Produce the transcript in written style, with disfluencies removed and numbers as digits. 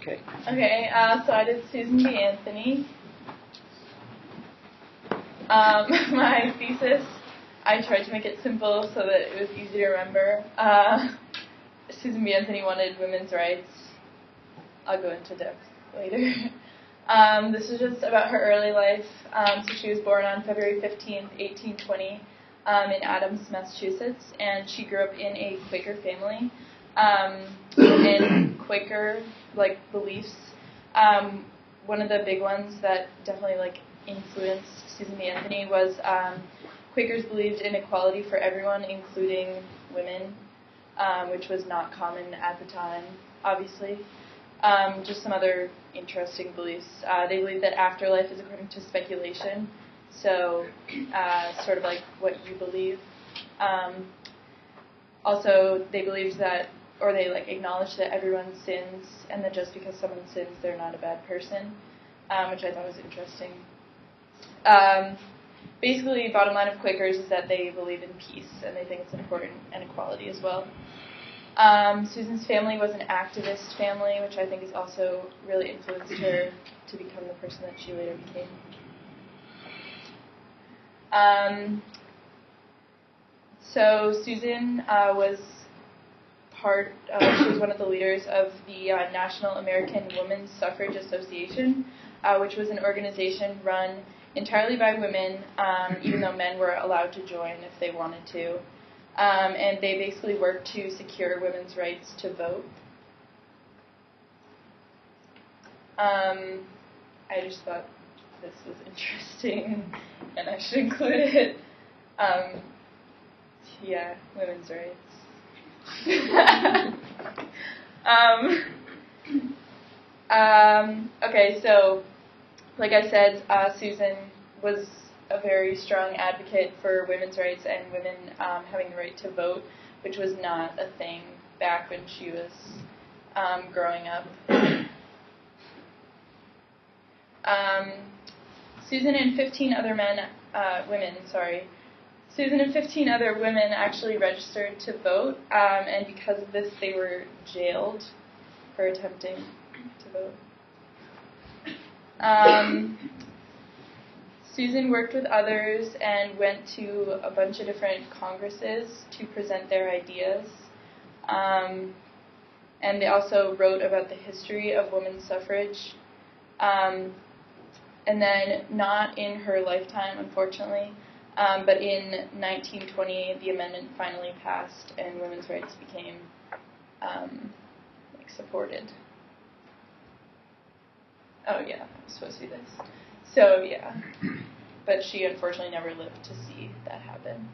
Okay. Okay, so I did Susan B. Anthony. My thesis, I tried to make it simple so that it was easy to remember. Susan B. Anthony wanted women's rights. I'll go into depth later. This is just about her early life. So she was born on February 15th, 1820, in Adams, Massachusetts, and she grew up in a Quaker family. And Quaker beliefs. One of the big ones that definitely influenced Susan B. Anthony was Quakers believed in equality for everyone, including women, which was not common at the time, obviously. Just some other interesting beliefs. They believed that afterlife is according to speculation, so sort of like what you believe. Also, they believed that, or they acknowledged that everyone sins, and that just because someone sins, they're not a bad person, which I thought was interesting. Basically, bottom line of Quakers is that they believe in peace, and they think it's important, and equality as well. Susan's family was an activist family, which I think has also really influenced her to become the person that she later became. So Susan was she was one of the leaders of the National American Women's Suffrage Association, which was an organization run entirely by women, even though men were allowed to join if they wanted to. And they basically worked to secure women's rights to vote. I just thought this was interesting, and I should include it. Yeah, women's rights. Okay, so like I said, Susan was a very strong advocate for women's rights and women having the right to vote, which was not a thing back when she was growing up. Susan and 15 other women actually registered to vote, and because of this, they were jailed for attempting to vote. Susan worked with others and went to a bunch of different congresses to present their ideas. And they also wrote about the history of women's suffrage. And then, not in her lifetime, unfortunately, but in 1920, the amendment finally passed and women's rights became supported. Oh yeah, I'm supposed to do this. So yeah, but she unfortunately never lived to see that happen.